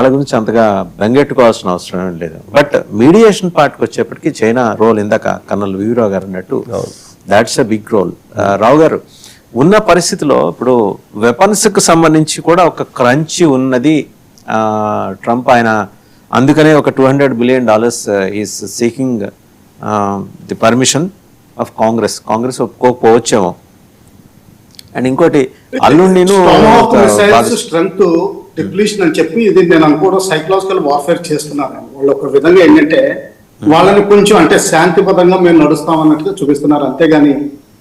వాళ్ళ గురించి అంతగా బెంగెట్టుకోవాల్సిన అవసరం లేదు. బట్ మీడియేషన్ పార్ట్కి వచ్చేప్పటికి చైనా రోల్ ఇందాక కర్నల్ వీరావు గారు అన్నట్టు దాట్స్ ఎ బిగ్ రోల్. రావు గారు, ఉన్న పరిస్థితిలో ఇప్పుడు వెపన్స్కి సంబంధించి కూడా ఒక క్రంచి ఉన్నది. ట్రంప్ ఆయన అందుకనే ఒక $200 billion is seeking the permission of Congress ఒప్పుకోకపోవచ్చేమో. అండ్ ఇంకోటి అల్లుండిను స్ట్రెంగ్త్ డిప్లీషన్ అని చెప్పి ఇది నేను అనుకోవడం సైకలాజికల్ వార్ఫేర్ చేస్తున్నారు. వాళ్ళు ఒక విధంగా ఏంటంటే వాళ్ళని కొంచెం అంటే శాంతిబద్ధంగా మేము నడుస్తాం అన్నట్టుగా చూపిస్తున్నారు. అంతేగాని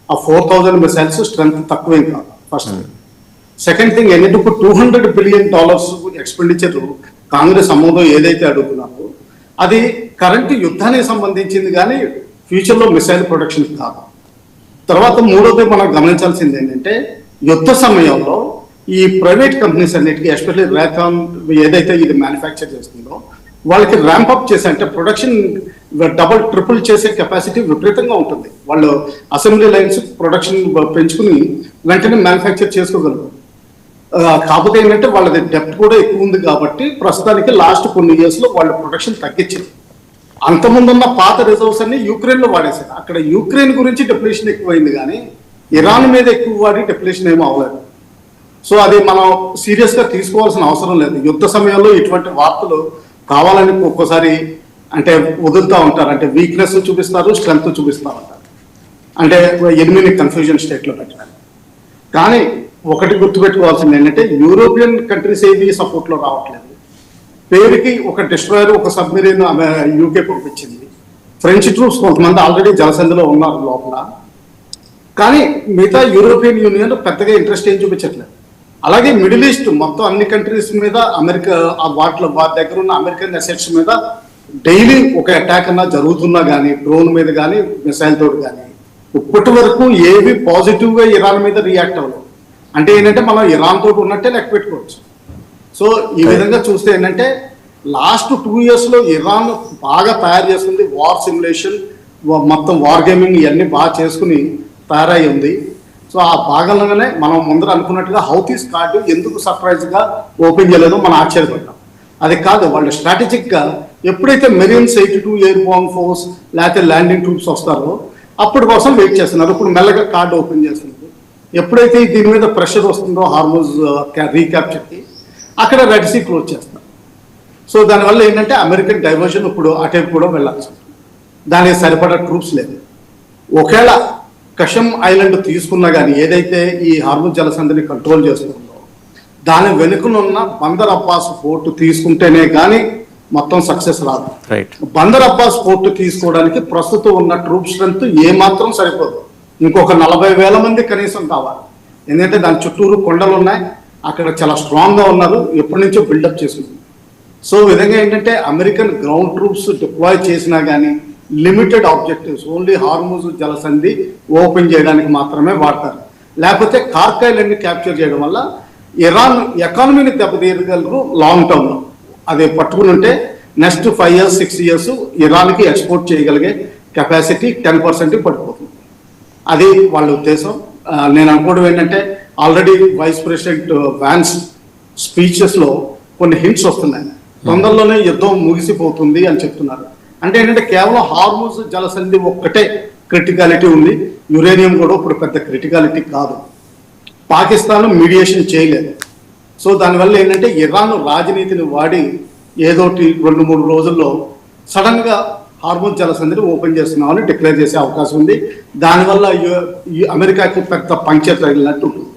ఆ 4,000 మిసైల్స్ స్ట్రెంగ్త్ తక్కువేం కాదు. ఫస్ట్ సెకండ్ థింగ్ ఏంటంటే ఇప్పుడు $200 బిలియన్ ఎక్స్పెండిచర్ కాంగ్రెస్ ఆమోదం ఏదైతే అడుగుతున్నారో అది కరెంట్ యుద్ధానికి సంబంధించింది కానీ ఫ్యూచర్లో మిసైల్ ప్రొడక్షన్ కాదు. తర్వాత మూడోది మనం గమనించాల్సింది ఏంటంటే యుద్ధ సమయంలో ఈ ప్రైవేట్ కంపెనీస్ అన్నిటికీ ఎస్పెషల్లీ రేకాన్ ఏదైతే ఇది మ్యానుఫ్యాక్చర్ చేస్తుందో వాళ్ళకి ర్యాంప్ అప్ చేసే అంటే ప్రొడక్షన్ డబుల్ ట్రిపుల్ చేసే కెపాసిటీ విపరీతంగా ఉంటుంది. వాళ్ళు అసెంబ్లీ లైన్స్ ప్రొడక్షన్ పెంచుకుని వెంటనే మ్యానుఫ్యాక్చర్ చేసుకోగలరు. కాకపోతే ఏంటంటే వాళ్ళది డెప్త్ కూడా ఎక్కువ ఉంది కాబట్టి ప్రస్తుతానికి లాస్ట్ కొన్ని ఇయర్స్ లో వాళ్ళ ప్రొడక్షన్ తగ్గించింది. అంతకుముందున్న పాత రిజర్వ్స్ అన్ని యూక్రెయిన్ లో వాడేశారు. అక్కడ యూక్రెయిన్ గురించి డెప్యులేషన్ ఎక్కువైంది కానీ ఇరాన్ మీద ఎక్కువ వాడి డెప్యులేషన్ ఏమో అవ్వలేదు. సో అది మనం సీరియస్ గా తీసుకోవాల్సిన అవసరం లేదు. యుద్ధ సమయంలో ఇటువంటి వార్తలు కావాలని ఒక్కోసారి అంటే వదులుతూ ఉంటారు. అంటే వీక్నెస్ చూపిస్తారు, స్ట్రెంగ్త్ చూపిస్తూ ఉంటారు, అంటే ఎనిమిది కన్ఫ్యూజన్ స్టేట్ లో పెట్టడానికి. కానీ ఒకటి గుర్తుపెట్టుకోవాల్సింది ఏంటంటే యూరోపియన్ కంట్రీస్ ఏవి సపోర్ట్ లో రావట్లేదు. పేరుకి ఒక డిస్ట్రాయర్ ఒక సబ్మెరీన్ యూకే పంపించింది. ఫ్రెంచ్ ట్రూప్స్ కొంతమంది ఆల్రెడీ జలసంధిలో ఉన్నారు లోపల. కానీ మిగతా యూరోపియన్ యూనియన్ పెద్దగా ఇంట్రెస్ట్ ఏం చూపించట్లేదు. అలాగే మిడిల్ ఈస్ట్ మొత్తం అన్ని కంట్రీస్ మీద అమెరికా వాటి దగ్గర ఉన్న అమెరికన్ అసెట్స్ మీద డైలీ ఒక అటాక్ అన్నా జరుగుతున్నా కానీ డ్రోన్ మీద కానీ మిసైల్ తోటి కానీ ఇప్పటి వరకు ఏవి పాజిటివ్ గా ఇరాన్ మీద రియాక్ట్ అవ్వలేదు. అంటే ఏంటంటే మనం ఇరాన్ తోటి ఉన్నట్టే లెక్క పెట్టుకోవచ్చు. సో ఈ విధంగా చూస్తే ఏంటంటే లాస్ట్ 2 years లో ఇరాన్ బాగా తయారు చేసుకుంది. వార్ సిమ్యులేషన్ మొత్తం వార్ గేమింగ్ ఇవన్నీ బాగా చేసుకుని తయారై ఉంది. సో ఆ భాగంలోనే మనం ముందర అనుకున్నట్టుగా హౌతీస్ కార్డు ఎందుకు సర్ప్రైజ్ గా ఓపెన్ చేయలేదో మనం ఆశ్చర్యపడ్డాం. అది కాదు, వాళ్ళు స్ట్రాటజిక్ గా ఎప్పుడైతే మెరీన్స్ 82 ఎయిర్ బాంబ్ ఫోర్స్ లేకపోతే ల్యాండింగ్ ట్రూప్స్ వస్తారో అప్పటి కోసం వెయిట్ చేస్తున్నారు. ఇప్పుడు మెల్లగా కార్డు ఓపెన్ చేస్తున్నారు. ఎప్పుడైతే దీని మీద ప్రెషర్ వస్తుందో హార్మోజ్ రీక్యాప్చర్కి అక్కడ రెడ్ సీ క్లోజ్ చేస్తారు. సో దానివల్ల ఏంటంటే అమెరికన్ డైవర్షన్ ఇప్పుడు అటేపు కూడా వెళ్ళాల్సి ఉంటుంది. దానికి సరిపడా ట్రూప్స్ లేదు. ఒకవేళ కషం ఐలాండ్ తీసుకున్నా కానీ ఏదైతే ఈ హార్మోజ్ జలసంధిని కంట్రోల్ చేస్తుందో దాని వెనుకనున్న బందర్ అబ్బాస్ పోర్టు తీసుకుంటేనే కానీ మొత్తం సక్సెస్ రాదు. బందర్ అబ్బాస్ పోర్టు తీసుకోవడానికి ప్రస్తుతం ఉన్న ట్రూప్ స్ట్రెంత్ ఏమాత్రం సరిపోదు. ఇంకొక 40,000 మంది కనీసం కావాలి. ఎందుకంటే దాని చుట్టూరు కొండలు ఉన్నాయి, అక్కడ చాలా స్ట్రాంగ్గా ఉన్నారు, ఎప్పటి నుంచో బిల్డప్ చేసుకుంది. సో విధంగా ఏంటంటే అమెరికన్ గ్రౌండ్ ట్రూప్స్ డిప్లాయ్ చేసినా కానీ లిమిటెడ్ ఆబ్జెక్టివ్స్ ఓన్లీ హార్మోజ్ జలసంధి ఓపెన్ చేయడానికి మాత్రమే వాడతారు. లేకపోతే కార్క్ ఐలాండ్ని క్యాప్చర్ చేయడం వల్ల ఇరాన్ ఎకానమీని దెబ్బతీయగలరు లాంగ్ టర్మ్లో. అది పట్టుకుని ఉంటే నెక్స్ట్ 5 years 6 years ఇరాన్కి ఎక్స్పోర్ట్ చేయగలిగే కెపాసిటీ 10% పడిపోతుంది. అది వాళ్ళ ఉద్దేశం. నేను అనుకోవడం ఏంటంటే ఆల్రెడీ వైస్ ప్రెసిడెంట్ వ్యాన్స్ స్పీచెస్లో కొన్ని హింట్స్ వస్తున్నాయి. తొందరలోనే యుద్ధం ముగిసిపోతుంది అని చెప్తున్నారు. అంటే ఏంటంటే కేవలం హార్మోజ్ జలసంధి ఒక్కటే క్రిటికాలిటీ ఉంది, యురేనియం కూడా ఇప్పుడు పెద్ద క్రిటికాలిటీ కాదు. పాకిస్తాన్ మీడియేషన్ చేయలేదు. సో దానివల్ల ఏంటంటే ఇరాన్ రాజనీతిని వాడి ఏదోటి 2-3 రోజుల్లో సడన్గా హార్మోజ్ జలసంధిని ఓపెన్ చేస్తున్నామని డిక్లేర్ చేసే అవకాశం ఉంది. దానివల్ల అమెరికాకి పెద్ద పంక్చర్ తగిలినట్టు ఉంటుంది.